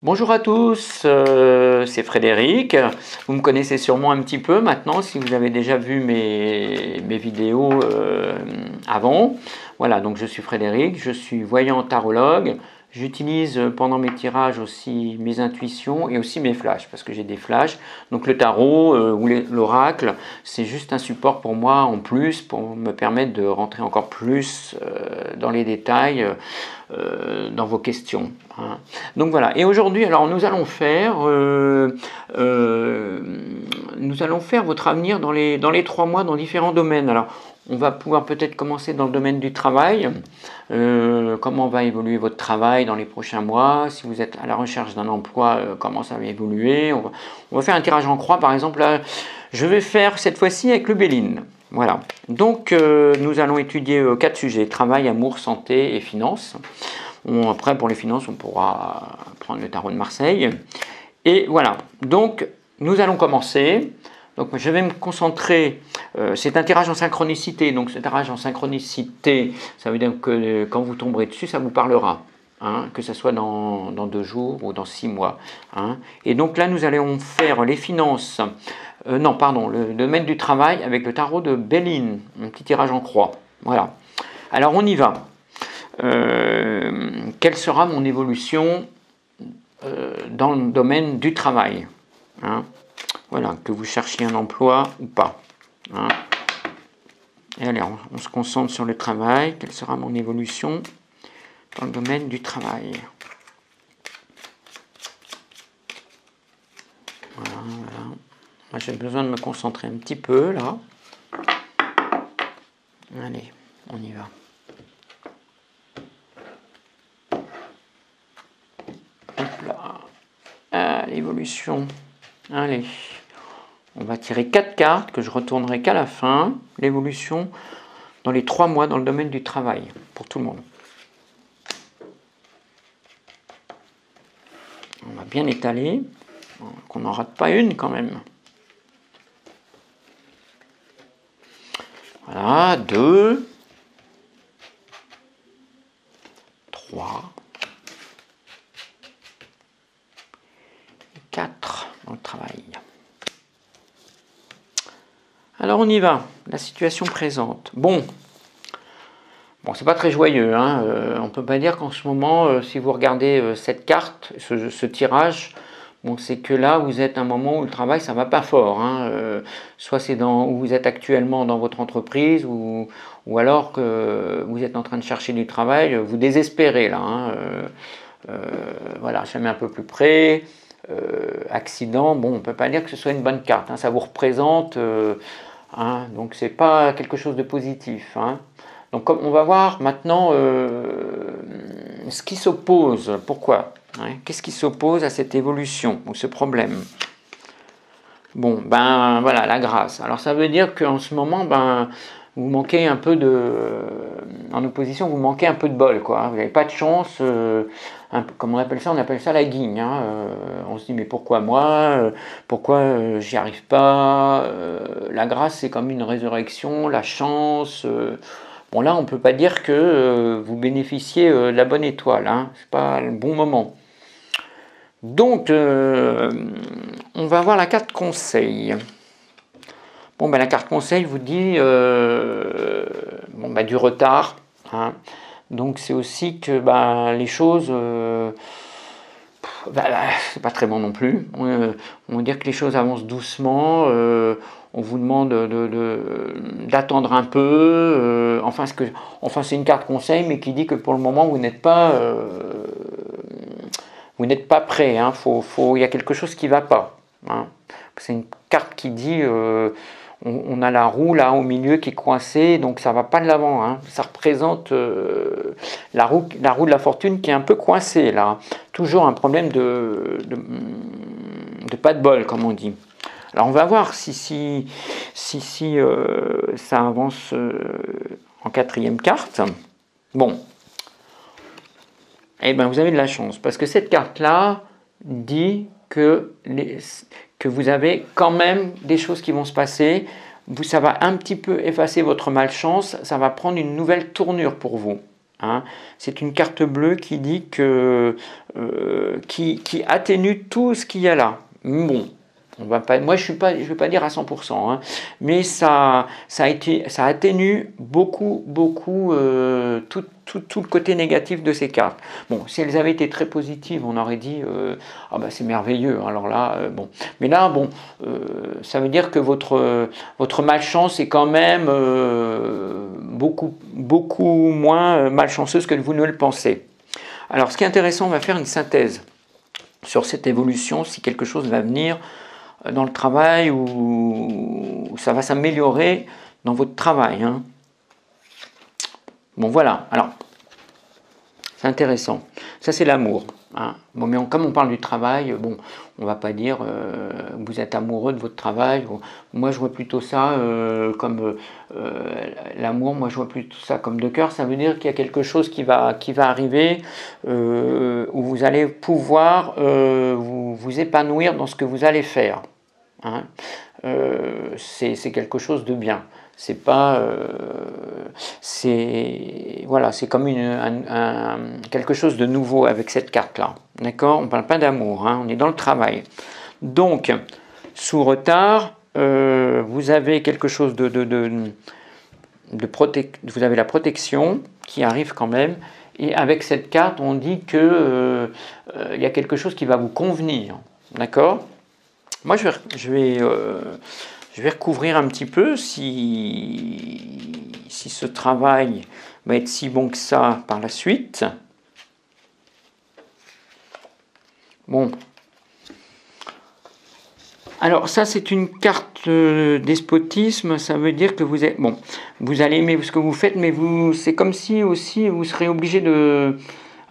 Bonjour à tous, c'est Frédéric. Vous me connaissez sûrement un petit peu maintenant si vous avez déjà vu mes vidéos avant. Voilà, donc je suis Frédéric, je suis voyant tarologue. J'utilise pendant mes tirages aussi mes intuitions et aussi mes flashs parce que j'ai des flashs. Donc le tarot ou l'oracle, c'est juste un support pour moi en plus pour me permettre de rentrer encore plus dans les détails dans vos questions. Hein. Donc voilà, et aujourd'hui, alors nous allons faire votre avenir dans les 3 mois dans différents domaines. Alors, on va pouvoir peut-être commencer dans le domaine du travail. Comment va évoluer votre travail dans les prochains mois? Si vous êtes à la recherche d'un emploi, comment ça va évoluer? On va faire un tirage en croix, par exemple. Là, je vais faire cette fois-ci avec le Béline. Voilà. Donc, nous allons étudier 4 sujets: travail, amour, santé et finances. Après, pour les finances, on pourra prendre le tarot de Marseille. Et voilà. Donc, nous allons commencer. Donc je vais me concentrer, c'est un tirage en synchronicité, donc ce tirage en synchronicité, ça veut dire que quand vous tomberez dessus, ça vous parlera, hein, que ce soit dans 2 jours ou dans 6 mois. Hein. Et donc là, nous allons faire les finances, le domaine du travail avec le tarot de Béline, un petit tirage en croix. Voilà. Alors on y va. Quelle sera mon évolution dans le domaine du travail, hein? Voilà, que vous cherchiez un emploi ou pas. Hein. Et allez, on se concentre sur le travail. Quelle sera mon évolution dans le domaine du travail? Voilà, voilà. Moi, j'ai besoin de me concentrer un petit peu, là. Allez, on y va. Hop là. Ah, l'évolution. Allez. On va tirer 4 cartes que je retournerai qu'à la fin. L'évolution dans les 3 mois dans le domaine du travail, pour tout le monde. On va bien étaler, qu'on n'en rate pas une quand même. Voilà, 2, 3, 4 dans le travail. Alors on y va, la situation présente. Bon, c'est pas très joyeux, hein. On ne peut pas dire qu'en ce moment, si vous regardez cette carte, ce tirage, bon, c'est que là vous êtes à un moment où le travail ça va pas fort. Hein. Soit c'est où vous êtes actuellement dans votre entreprise, ou alors que vous êtes en train de chercher du travail, vous désespérez là. Hein. Voilà, je mets un peu plus près. Accident, bon, on ne peut pas dire que ce soit une bonne carte. Hein. Ça vous représente. Hein, donc c'est pas quelque chose de positif. Hein. Donc on va voir maintenant ce qui s'oppose. Pourquoi? Hein, qu'est-ce qui s'oppose à cette évolution ou ce problème? Bon, ben voilà, la grâce. Alors ça veut dire qu'en ce moment, ben vous manquez un peu en opposition, vous manquez un peu de bol, quoi. Vous n'avez pas de chance. Comme on appelle ça la guigne. Hein. On se dit, mais pourquoi moi? Pourquoi j'y arrive pas? La grâce, c'est comme une résurrection, la chance. Bon, là, on ne peut pas dire que vous bénéficiez de la bonne étoile. Hein. Ce n'est pas le bon moment. Donc, on va voir la carte conseil. Bon, ben, la carte conseil vous dit du retard. Hein. Donc c'est aussi que les choses, c'est pas très bon non plus. On va dire que les choses avancent doucement. On vous demande d'attendre un peu. Enfin, c'est une carte conseil, mais qui dit que pour le moment vous n'êtes pas prêt. Hein. Il y a quelque chose qui ne va pas. Hein. C'est une carte qui dit on a la roue là au milieu qui est coincée, donc ça va pas de l'avant. Hein. Ça représente la roue de la fortune qui est un peu coincée là. Toujours un problème de pas de bol, comme on dit. Alors on va voir si ça avance en 4e carte. Bon, eh ben vous avez de la chance parce que cette carte là dit que vous avez quand même des choses qui vont se passer. Ça va un petit peu effacer votre malchance, ça va prendre une nouvelle tournure pour vous. Hein. C'est une carte bleue qui dit que qui atténue tout ce qu'il y a là. Bon, on va pas, moi je vais pas dire à 100%, hein, mais ça atténue beaucoup tout le côté négatif de ces cartes. Bon, si elles avaient été très positives, on aurait dit ah bah c'est merveilleux. Alors là, bon, mais là bon, ça veut dire que votre malchance est quand même beaucoup moins malchanceuse que vous ne le pensez. Alors, ce qui est intéressant, on va faire une synthèse sur cette évolution, si quelque chose va venir dans le travail ou ça va s'améliorer dans votre travail. Hein. Bon, voilà. Alors, c'est intéressant. Ça, c'est l'amour. Hein. Bon, mais comme on parle du travail, bon, on va pas dire vous êtes amoureux de votre travail. Moi, je vois plutôt ça comme l'amour. Moi, je vois plutôt ça comme de cœur. Ça veut dire qu'il y a quelque chose qui va arriver où vous allez pouvoir vous épanouir dans ce que vous allez faire. Hein. C'est quelque chose de bien. C'est pas, voilà, c'est comme quelque chose de nouveau avec cette carte-là. D'accord? On ne parle pas d'amour, hein, on est dans le travail. Donc, sous retard, vous avez quelque chose vous avez la protection qui arrive quand même. Et avec cette carte, on dit que il y a quelque chose qui va vous convenir. D'accord? Moi, je vais recouvrir un petit peu si ce travail va être si bon que ça par la suite. Bon. Alors ça, c'est une carte despotisme. Ça veut dire que vous allez aimer ce que vous faites, mais c'est comme si aussi vous serez obligé de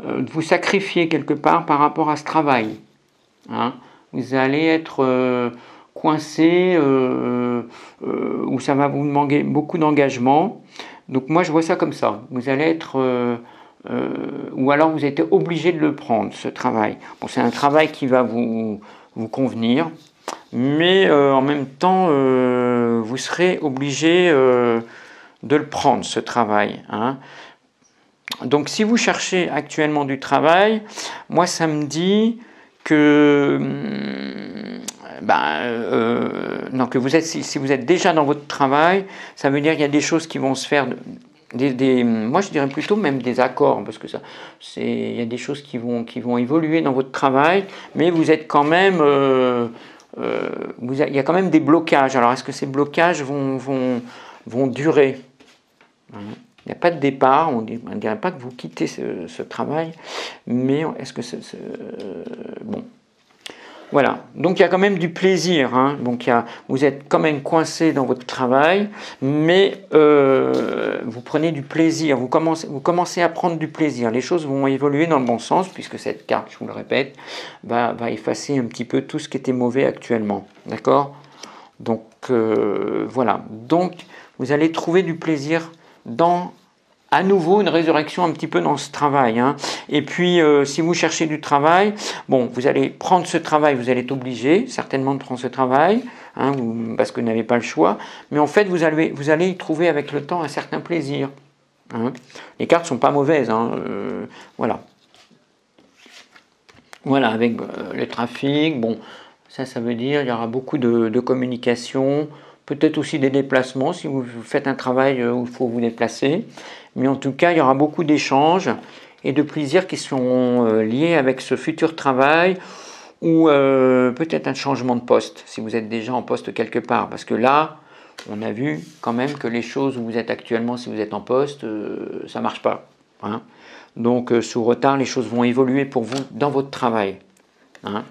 vous sacrifier quelque part par rapport à ce travail. Hein. Vous allez être coincé où ça va vous demander beaucoup d'engagement. Donc moi je vois ça comme ça. Vous allez être ou alors vous êtes obligé de le prendre, ce travail. Bon, c'est un travail qui va vous convenir, mais en même temps vous serez obligé de le prendre, ce travail. Hein. Donc si vous cherchez actuellement du travail, moi ça me dit que non, que si vous êtes déjà dans votre travail, ça veut dire qu'il y a des choses qui vont se faire, moi je dirais plutôt même des accords, parce que il y a des choses qui vont évoluer dans votre travail, mais vous êtes quand même, il y a quand même des blocages. Alors est-ce que ces blocages vont durer? Il n'y a pas de départ, on ne dirait pas que vous quittez ce travail, mais est-ce que bon. Voilà, donc il y a quand même du plaisir, hein. Donc vous êtes quand même coincé dans votre travail, mais vous prenez du plaisir, vous commencez à prendre du plaisir. Les choses vont évoluer dans le bon sens, puisque cette carte, je vous le répète, va effacer un petit peu tout ce qui était mauvais actuellement. D'accord? Donc voilà, donc vous allez trouver du plaisir à nouveau une résurrection un petit peu dans ce travail. Hein. Et puis, si vous cherchez du travail, bon, vous allez prendre ce travail, vous allez être obligé certainement de prendre ce travail, hein, parce que vous n'avez pas le choix, mais en fait, vous allez y trouver avec le temps un certain plaisir. Hein. Les cartes ne sont pas mauvaises, hein, voilà. Voilà, avec le trafic, bon, ça veut dire qu'il y aura beaucoup de communication, peut-être aussi des déplacements si vous faites un travail où il faut vous déplacer. Mais en tout cas, il y aura beaucoup d'échanges et de plaisirs qui sont liés avec ce futur travail ou peut-être un changement de poste, si vous êtes déjà en poste quelque part. Parce que là, on a vu quand même que les choses où vous êtes actuellement, si vous êtes en poste, ça ne marche pas. Hein. Donc, sous retard, les choses vont évoluer pour vous dans votre travail. Hein.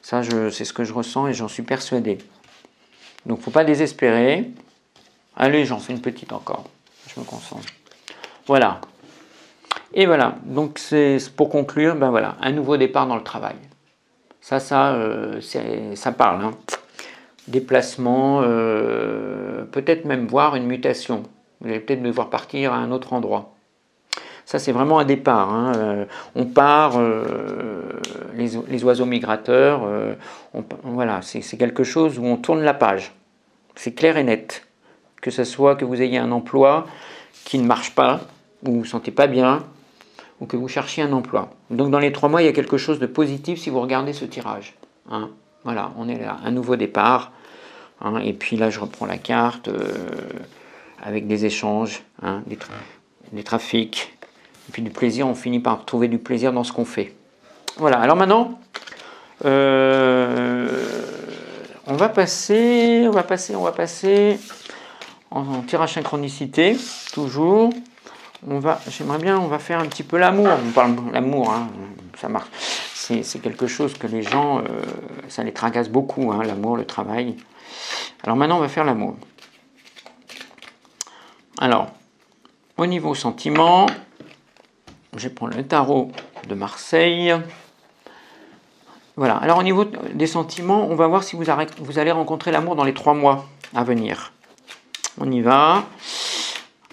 Ça, c'est ce que je ressens et j'en suis persuadé. Donc, il ne faut pas désespérer. Allez, j'en fais une petite encore. Je me concentre. Voilà. Et voilà. Donc, c'est pour conclure, ben voilà, un nouveau départ dans le travail. Ça parle. Hein. Déplacement, peut-être même voir une mutation. Vous allez peut-être devoir partir à un autre endroit. Ça, c'est vraiment un départ. Hein. On part, les oiseaux migrateurs, voilà, c'est quelque chose où on tourne la page. C'est clair et net. Que ce soit que vous ayez un emploi qui ne marche pas, ou vous ne vous sentez pas bien, ou que vous cherchiez un emploi. Donc dans les 3 mois, il y a quelque chose de positif si vous regardez ce tirage. Hein. Voilà, on est là, un nouveau départ. Hein, et puis là, je reprends la carte avec des échanges, hein, des trafics, et puis du plaisir. On finit par trouver du plaisir dans ce qu'on fait. Voilà, alors maintenant, on va passer en tirage synchronicité, toujours. J'aimerais bien, on va faire un petit peu l'amour. On parle de l'amour, hein, ça marche. C'est quelque chose que les gens, ça les tracasse beaucoup, hein, l'amour, le travail. Alors maintenant, on va faire l'amour. Alors, au niveau sentiment, je vais prendre le tarot de Marseille. Voilà, alors au niveau des sentiments, on va voir si vous allez rencontrer l'amour dans les 3 mois à venir. On y va.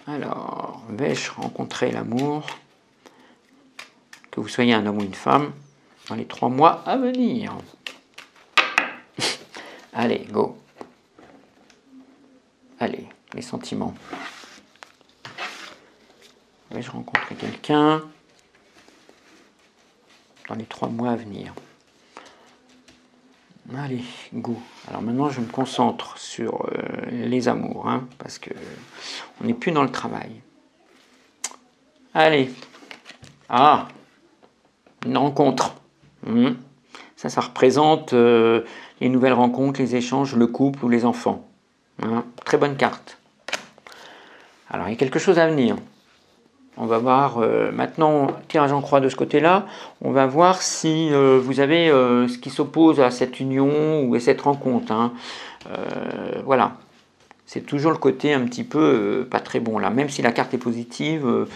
Alors, vais-je rencontrer l'amour, que vous soyez un homme ou une femme, dans les 3 mois à venir? Allez, go. Allez, les sentiments. Vais-je rencontrer quelqu'un dans les 3 mois à venir? Allez, go. Alors maintenant, je me concentre sur les amours, hein, parce que on n'est plus dans le travail. Allez. Ah, une rencontre. Ça représente les nouvelles rencontres, les échanges, le couple ou les enfants. Hein, très bonne carte. Alors, il y a quelque chose à venir. On va voir maintenant, tirage en croix de ce côté-là, on va voir si vous avez ce qui s'oppose à cette union ou à cette rencontre. Hein. Voilà, c'est toujours le côté un petit peu pas très bon là. Même si la carte est positive,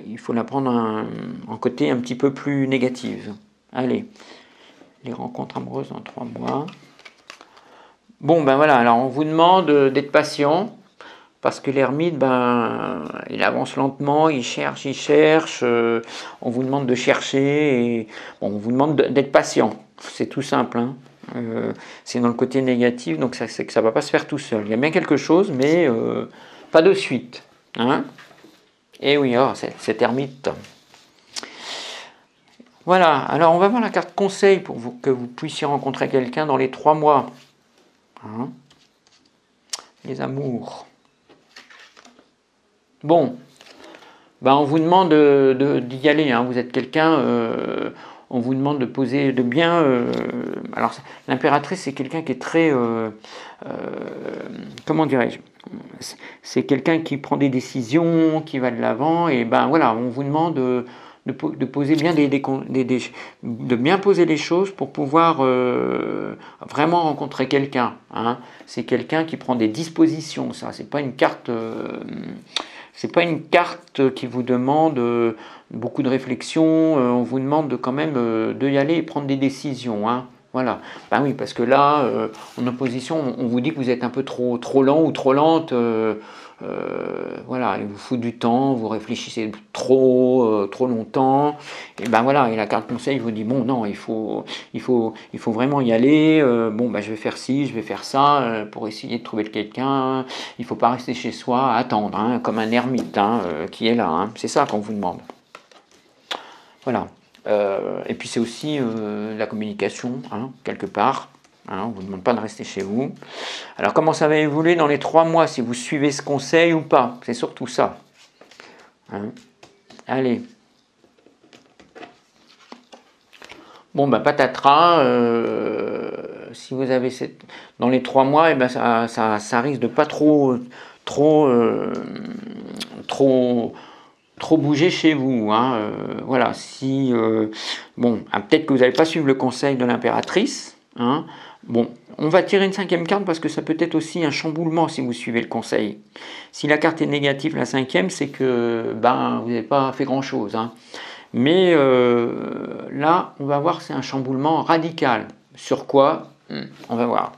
il faut la prendre en côté un petit peu plus négative. Allez, les rencontres amoureuses dans 3 mois. Bon, ben voilà, alors on vous demande d'être patient. Parce que l'ermite, ben, il avance lentement, il cherche, on vous demande de chercher, et bon, on vous demande d'être patient. C'est tout simple. Hein. C'est dans le côté négatif, donc c'est que ça ne va pas se faire tout seul. Il y a bien quelque chose, mais pas de suite. Hein. Et oui, oh, cet ermite. Voilà, alors on va voir la carte conseil pour que vous puissiez rencontrer quelqu'un dans les 3 mois. Hein. Les amours. Bon, ben on vous demande d'y aller, hein. Vous êtes quelqu'un, on vous demande de poser, de bien... alors, l'impératrice, c'est quelqu'un qui est très... comment dirais-je? C'est quelqu'un qui prend des décisions, qui va de l'avant, et ben voilà, on vous demande de poser bien de bien poser les choses pour pouvoir vraiment rencontrer quelqu'un. Hein. C'est quelqu'un qui prend des dispositions, ça, c'est pas une carte... c'est pas une carte qui vous demande beaucoup de réflexion, on vous demande quand même de y aller et prendre des décisions. Hein. Voilà. Ben oui, parce que là, en opposition, on vous dit que vous êtes un peu trop lent ou trop lente. Voilà, il vous faut du temps, vous réfléchissez trop longtemps. Et ben voilà, et la carte conseil vous dit bon non, il faut vraiment y aller. Bon ben je vais faire ci, je vais faire ça pour essayer de trouver quelqu'un. Il ne faut pas rester chez soi, attendre, hein, comme un ermite qui est là. Hein. C'est ça qu'on vous demande. Voilà. Et puis c'est aussi la communication, hein, quelque part. Hein, on ne vous demande pas de rester chez vous. Alors comment ça va évoluer dans les 3 mois, si vous suivez ce conseil ou pas? C'est surtout ça. Hein. Allez. Bon, ben patatras, si vous avez dans les 3 mois, et ben ça risque de pas trop bouger chez vous. Hein. Voilà, si... bon, peut-être que vous n'allez pas suivre le conseil de l'impératrice. Hein. Bon, on va tirer une 5e carte parce que ça peut être aussi un chamboulement si vous suivez le conseil. Si la carte est négative, la 5e, c'est que ben, vous n'avez pas fait grand-chose. Hein. Mais là, on va voir, c'est un chamboulement radical. Sur quoi? On va voir.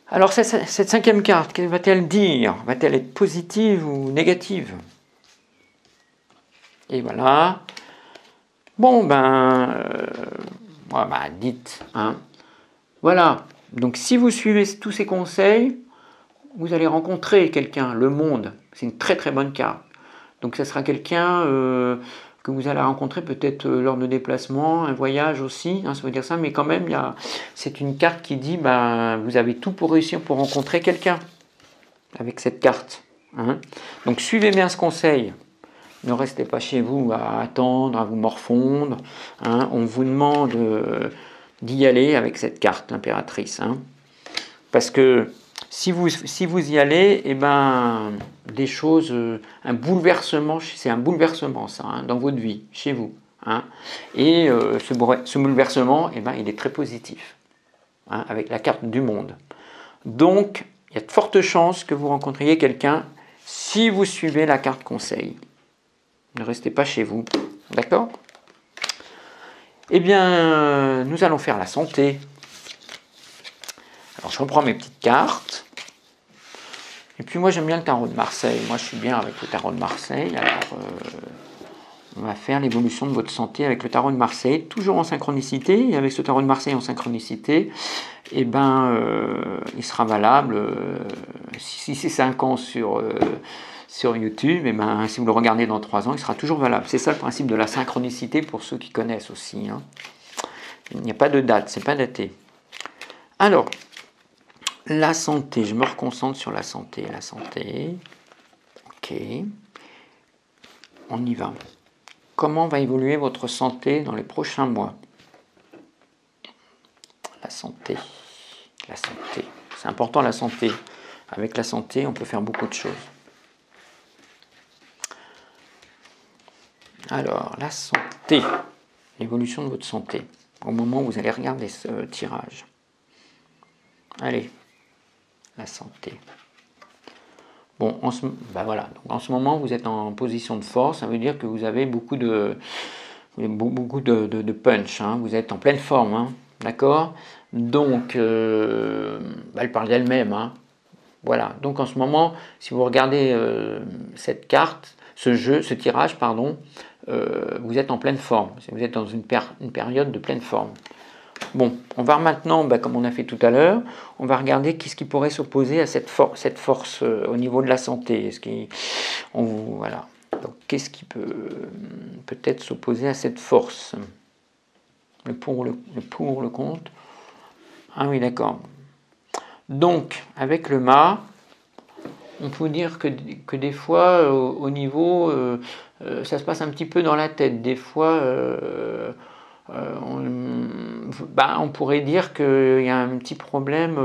Alors, cette 5e carte, qu'elle va-t-elle dire? Va-t-elle être positive ou négative? Et voilà. Bon, ben... dites, hein. Voilà, donc si vous suivez tous ces conseils, vous allez rencontrer quelqu'un, le monde, C'est une très très bonne carte. Donc ça sera quelqu'un que vous allez rencontrer peut-être lors de déplacements, un voyage aussi, hein, ça veut dire ça, mais quand même, c'est une carte qui dit, vous avez tout pour réussir pour rencontrer quelqu'un avec cette carte. Hein. Donc suivez bien ce conseil. Ne restez pas chez vous à attendre, à vous morfondre. Hein. On vous demande d'y aller avec cette carte, l'impératrice. Hein. Parce que si vous y allez, eh ben, des choses, un bouleversement, c'est un bouleversement ça, hein, dans votre vie, chez vous. Hein. Et ce bouleversement, eh ben, il est très positif, hein, avec la carte du monde. Donc, il y a de fortes chances que vous rencontriez quelqu'un si vous suivez la carte conseil. Ne restez pas chez vous, d'accord? Eh bien, nous allons faire la santé. Alors, je reprends mes petites cartes. Et puis, moi, j'aime bien le tarot de Marseille. Moi, je suis bien avec le tarot de Marseille. Alors, on va faire l'évolution de votre santé avec le tarot de Marseille, toujours en synchronicité. Et avec ce tarot de Marseille en synchronicité, eh ben, il sera valable si c'est 5 ans sur YouTube, et ben, si vous le regardez dans 3 ans, il sera toujours valable. C'est ça le principe de la synchronicité pour ceux qui connaissent aussi. Hein. Il n'y a pas de date, c'est pas daté. Alors, la santé, je me reconcentre sur la santé. La santé, ok. On y va. Comment va évoluer votre santé dans les prochains mois? La santé. La santé. C'est important la santé. Avec la santé, on peut faire beaucoup de choses. Alors, la santé, l'évolution de votre santé, au moment où vous allez regarder ce tirage. Allez, la santé. Bon, voilà. Donc, en ce moment, vous êtes en position de force, ça veut dire que vous avez beaucoup de punch, hein. Vous êtes en pleine forme, hein. D'accord? Donc, elle parle d'elle-même, hein. Voilà, donc en ce moment, si vous regardez cette carte, ce tirage, pardon, vous êtes en pleine forme, vous êtes dans une période de pleine forme. Bon, on va maintenant, comme on a fait tout à l'heure, on va regarder qu'est-ce qui pourrait s'opposer à cette force au niveau de la santé. Voilà. Donc, qu'est-ce qui peut-être s'opposer à cette force? Le pour, le contre. Ah oui, d'accord. Donc, avec le mât, on peut dire que des fois, au niveau, ça se passe un petit peu dans la tête. Des fois, on pourrait dire qu'il y a un petit problème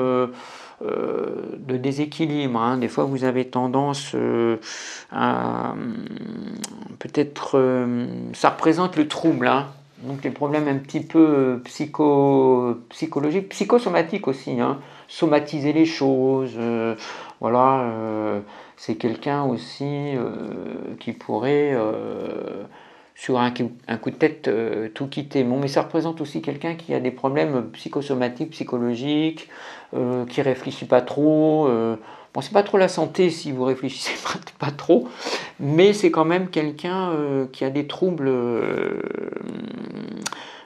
de déséquilibre. Hein. Des fois, vous avez tendance à... Peut-être... ça représente le trouble, hein. Donc les problèmes un petit peu psychologiques, psychosomatiques aussi, hein. Somatiser les choses, voilà, c'est quelqu'un aussi qui pourrait, sur un coup de tête, tout quitter. Bon, mais ça représente aussi quelqu'un qui a des problèmes psychosomatiques, psychologiques, qui réfléchit pas trop. Bon, c'est pas trop la santé si vous réfléchissez pas trop, mais c'est quand même quelqu'un qui a des troubles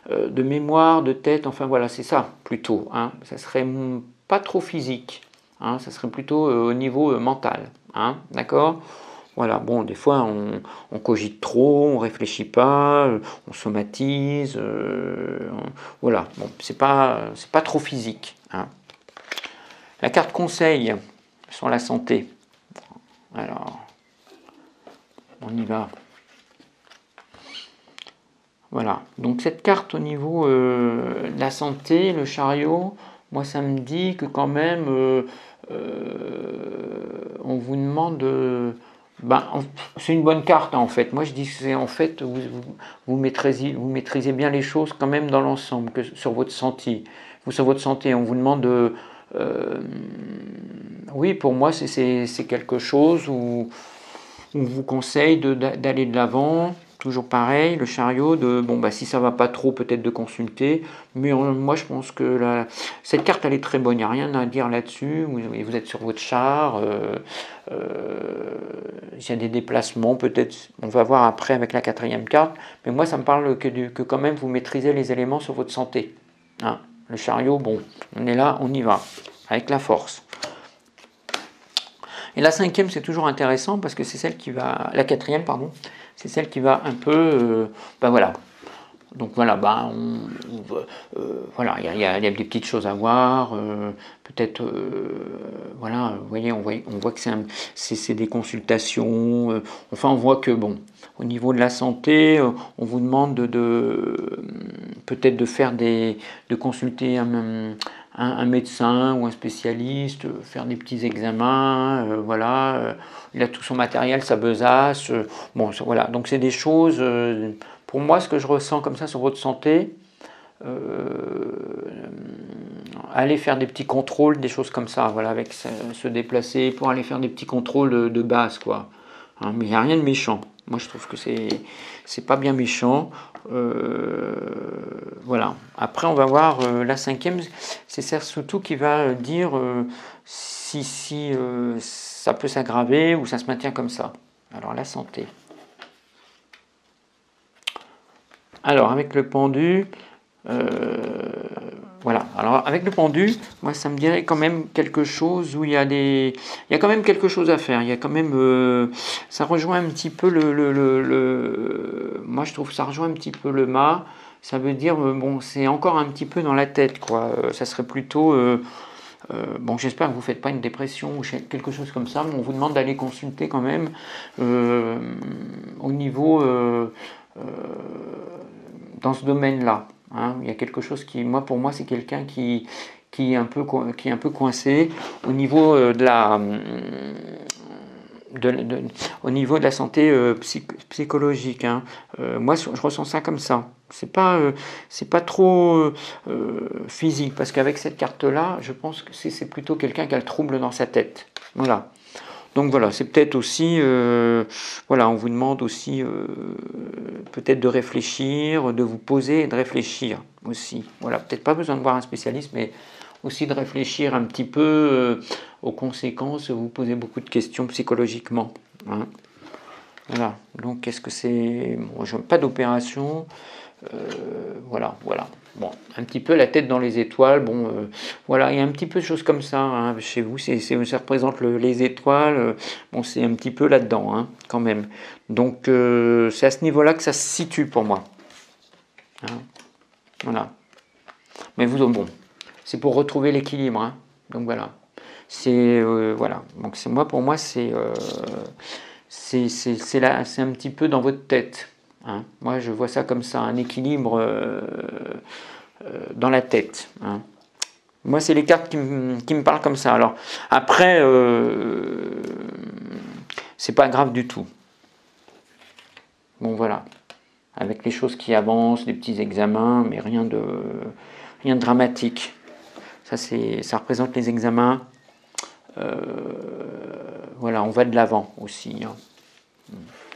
de mémoire, de tête, enfin voilà, c'est ça plutôt. Hein. Ça serait pas trop physique, hein, ça serait plutôt au niveau mental. Hein, d'accord? Voilà, bon, des fois on cogite trop, on réfléchit pas, on somatise, voilà, bon, c'est pas trop physique. Hein. La carte conseil sur la santé. Alors, on y va. Voilà, donc cette carte au niveau de la santé, le chariot, moi ça me dit que quand même on vous demande, c'est une bonne carte hein, en fait. Moi je dis que c'est en fait vous maîtrisez bien les choses quand même dans l'ensemble, que sur votre santé. Sur votre santé, on vous demande oui, pour moi c'est quelque chose où on vous conseille d'aller de l'avant. Toujours pareil, le chariot, si ça va pas trop, peut-être de consulter, mais moi je pense que cette carte elle est très bonne, il n'y a rien à dire là-dessus, vous êtes sur votre char, il y a des déplacements, peut-être, on va voir après avec la 4e carte, mais moi ça me parle que quand même vous maîtrisez les éléments sur votre santé. Hein, le chariot, bon, on est là, on y va, avec la force. Et la cinquième, c'est toujours intéressant parce que c'est celle qui va, la quatrième, pardon, c'est celle qui va un peu, ben voilà. Donc voilà, ben voilà, il y a des petites choses à voir, peut-être, voilà, vous voyez, on voit que c'est des consultations, enfin on voit que bon, au niveau de la santé, on vous demande peut-être de consulter un médecin ou un spécialiste, faire des petits examens, voilà, il a tout son matériel, sa besace, bon voilà, donc c'est des choses, pour moi ce que je ressens comme ça sur votre santé, aller faire des petits contrôles, des choses comme ça, voilà, avec se déplacer pour aller faire des petits contrôles de base, quoi. Hein, mais il n'y a rien de méchant. Moi, je trouve que c'est pas bien méchant. Voilà. Après, on va voir la cinquième. C'est Serge Soutou qui va dire si ça peut s'aggraver ou ça se maintient comme ça. Alors, la santé. Alors, avec le pendu, voilà. Alors, avec le pendu, moi, ça me dirait quand même quelque chose où il y a quand même quelque chose à faire. Il y a quand même, ça rejoint un petit peu moi, je trouve que ça rejoint un petit peu le mât. Ça veut dire, bon, c'est encore un petit peu dans la tête, quoi. Ça serait plutôt, bon, j'espère que vous ne faites pas une dépression ou quelque chose comme ça, mais on vous demande d'aller consulter quand même au niveau dans ce domaine-là. Hein. Il y a quelque chose qui, pour moi, c'est quelqu'un qui est un peu coincé au niveau au niveau de la santé psychologique. Hein. Moi, je ressens ça comme ça. C'est pas trop physique, parce qu'avec cette carte-là, je pense que c'est plutôt quelqu'un qui a le trouble dans sa tête. Voilà. Donc voilà, c'est peut-être aussi, voilà, on vous demande aussi peut-être de réfléchir, de vous poser et de réfléchir aussi. Voilà, peut-être pas besoin de voir un spécialiste, mais aussi de réfléchir un petit peu aux conséquences, vous posez beaucoup de questions psychologiquement. Hein. Voilà, donc qu'est-ce que c'est? Bon, pas d'opération, voilà. Bon, un petit peu la tête dans les étoiles, bon, voilà, il y a un petit peu de choses comme ça, hein, chez vous, ça représente les étoiles, bon, c'est un petit peu là-dedans, hein, quand même. Donc, c'est à ce niveau-là que ça se situe pour moi. Hein, voilà. Mais bon, c'est pour retrouver l'équilibre, hein, donc voilà. Voilà, donc pour moi, c'est un petit peu dans votre tête. Hein. Moi, je vois ça comme ça, un équilibre dans la tête. Hein. Moi, c'est les cartes qui me parlent comme ça. Alors, après, c'est pas grave du tout. Bon, voilà. Avec les choses qui avancent, des petits examens, mais rien de dramatique. Ça représente les examens. Voilà, on va de l'avant aussi. Hein.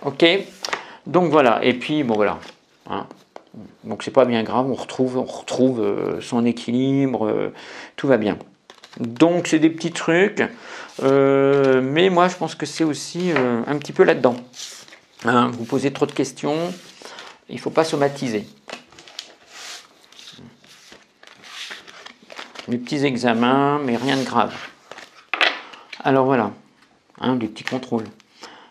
Ok, donc voilà, et puis bon voilà, hein. Donc c'est pas bien grave, on retrouve son équilibre, tout va bien. Donc c'est des petits trucs, mais moi je pense que c'est aussi un petit peu là-dedans. Hein, vous posez trop de questions, il ne faut pas somatiser. Les petits examens, mais rien de grave. Alors voilà, hein, des petits contrôles.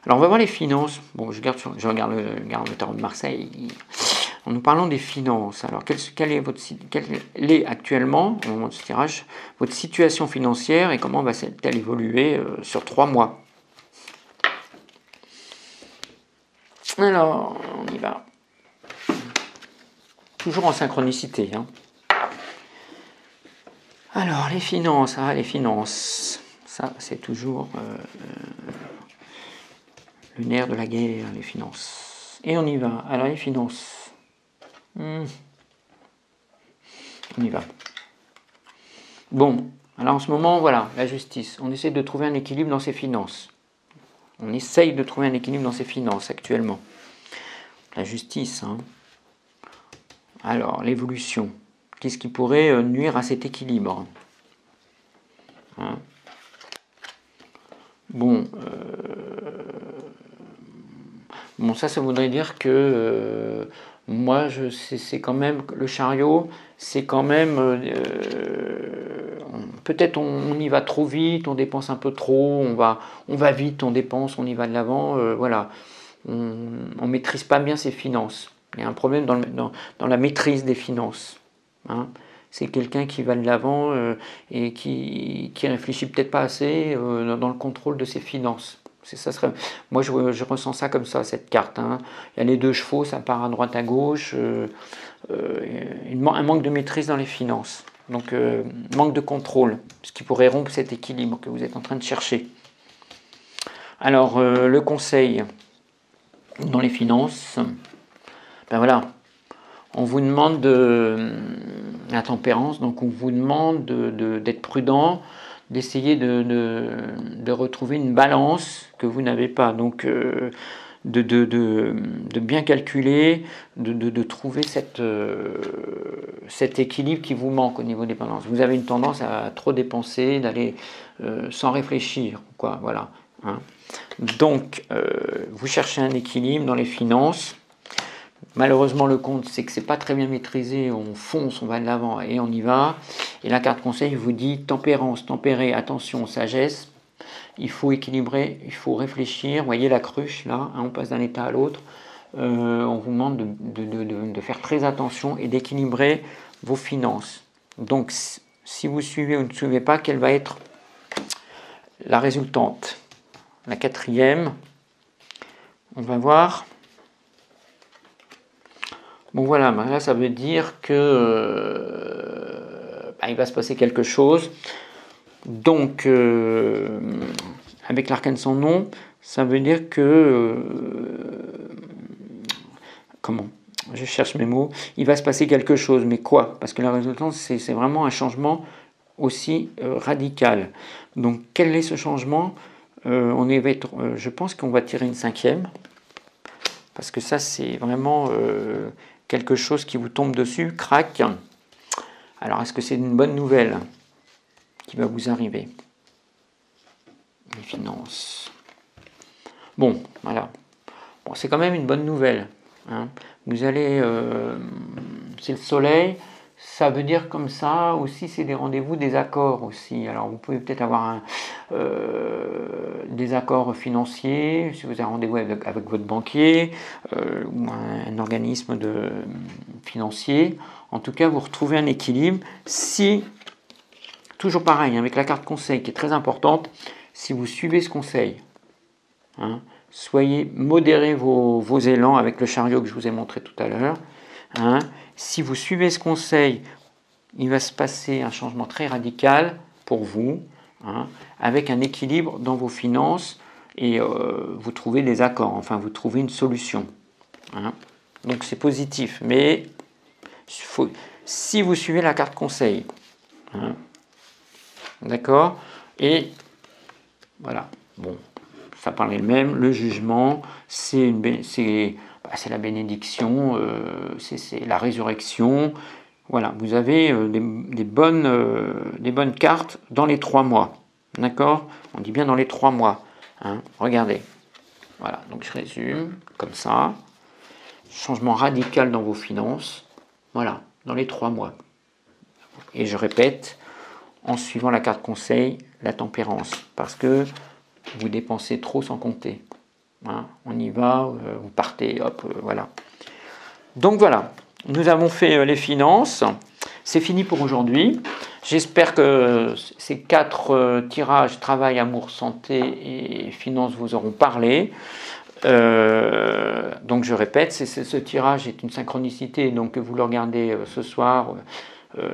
Alors on va voir les finances. Bon, je regarde le tarot de Marseille. En nous parlant des finances, alors quelle est actuellement, au moment de ce tirage, votre situation financière et comment va-t-elle évoluer sur 3 mois? Alors, on y va. Toujours en synchronicité. Hein. Alors, les finances. Ça, c'est toujours le nerf de la guerre, les finances. Et on y va. Alors, les finances. On y va. Bon, alors en ce moment, voilà, la justice. On essaie de trouver un équilibre dans ses finances. On essaye de trouver un équilibre dans ses finances actuellement. La justice, hein. Alors, l'évolution. Qu'est-ce qui pourrait nuire à cet équilibre? Hein. Bon, ça voudrait dire que moi, c'est quand même le chariot, c'est quand même, peut-être on y va trop vite, on dépense un peu trop, on va vite, on dépense, on y va de l'avant, voilà. On ne maîtrise pas bien ses finances. Il y a un problème dans la maîtrise des finances. Hein. C'est quelqu'un qui va de l'avant et qui réfléchit peut-être pas assez dans le contrôle de ses finances. Moi, je ressens ça comme ça, cette carte. Hein. Il y a les deux chevaux, ça part à droite à gauche. Un manque de maîtrise dans les finances. Donc, manque de contrôle, ce qui pourrait rompre cet équilibre que vous êtes en train de chercher. Alors, le conseil dans les finances, ben voilà, on vous demande la tempérance, donc on vous demande d'être prudent, d'essayer de retrouver une balance que vous n'avez pas. Donc, de bien calculer, de trouver cet équilibre qui vous manque au niveau des balances. Vous avez une tendance à trop dépenser, d'aller sans réfléchir, quoi, voilà. Hein. Donc, vous cherchez un équilibre dans les finances. Malheureusement, le compte, c'est que c'est pas très bien maîtrisé. On fonce, on va de l'avant et on y va. Et la carte conseil vous dit tempérance, tempérer, attention, sagesse. Il faut équilibrer, il faut réfléchir. Vous voyez la cruche là, hein, on passe d'un état à l'autre. On vous demande de faire très attention et d'équilibrer vos finances. Donc, si vous suivez ou ne suivez pas, quelle va être la résultante? La quatrième, on va voir. Bon voilà, là ça veut dire que il va se passer quelque chose. Donc, avec l'arcane sans nom, ça veut dire que comment? Je cherche mes mots. Il va se passer quelque chose, mais quoi? Parce que la résultante, c'est vraiment un changement aussi radical. Donc, quel est ce changement? Je pense qu'on va tirer une cinquième, parce que ça, c'est vraiment quelque chose qui vous tombe dessus, crac. Alors, est-ce que c'est une bonne nouvelle qui va vous arriver? Les finances. Bon, voilà. Bon, c'est quand même une bonne nouvelle. Hein. Vous allez... c'est le soleil. Ça veut dire comme ça aussi, c'est des rendez-vous, des accords aussi. Alors vous pouvez peut-être avoir des accords financiers, si vous avez un rendez-vous avec votre banquier ou un organisme financier. En tout cas, vous retrouvez un équilibre. Si, toujours pareil, avec la carte conseil qui est très importante, si vous suivez ce conseil, hein, modérez vos élans avec le chariot que je vous ai montré tout à l'heure. Hein. Si vous suivez ce conseil, il va se passer un changement très radical pour vous, hein, avec un équilibre dans vos finances et vous trouvez des accords, enfin vous trouvez une solution. Hein. Donc c'est positif, mais si vous suivez la carte conseil, hein, d'accord, et voilà, bon, ça parlait le même, le jugement, c'est la bénédiction, c'est la résurrection. Voilà, vous avez des bonnes cartes dans les 3 mois. D'accord? On dit bien dans les 3 mois. Hein, regardez. Voilà, donc je résume comme ça. Changement radical dans vos finances. Voilà, dans les 3 mois. Et je répète, en suivant la carte conseil, la tempérance. Parce que vous dépensez trop sans compter. Hein, on y va, vous partez, hop, voilà. Donc voilà, nous avons fait les finances. C'est fini pour aujourd'hui. J'espère que ces 4 tirages, travail, amour, santé et finances, vous auront parlé. Donc je répète, ce tirage est une synchronicité, donc vous le regardez ce soir.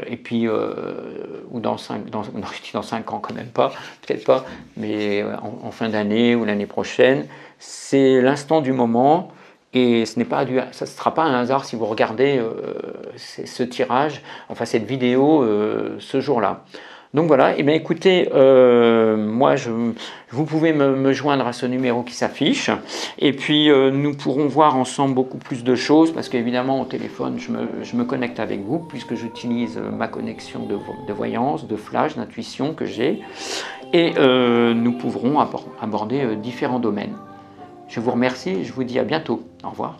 Et puis, ou dans 5 ans quand même pas, peut-être pas, mais en fin d'année ou l'année prochaine, c'est l'instant du moment et ça ne sera pas un hasard si vous regardez ce tirage, enfin cette vidéo ce jour-là. Donc voilà, et bien écoutez, moi vous pouvez me joindre à ce numéro qui s'affiche et puis nous pourrons voir ensemble beaucoup plus de choses parce qu'évidemment au téléphone je me connecte avec vous puisque j'utilise ma connexion de voyance, de flash, d'intuition que j'ai et nous pourrons aborder différents domaines. Je vous remercie et je vous dis à bientôt. Au revoir.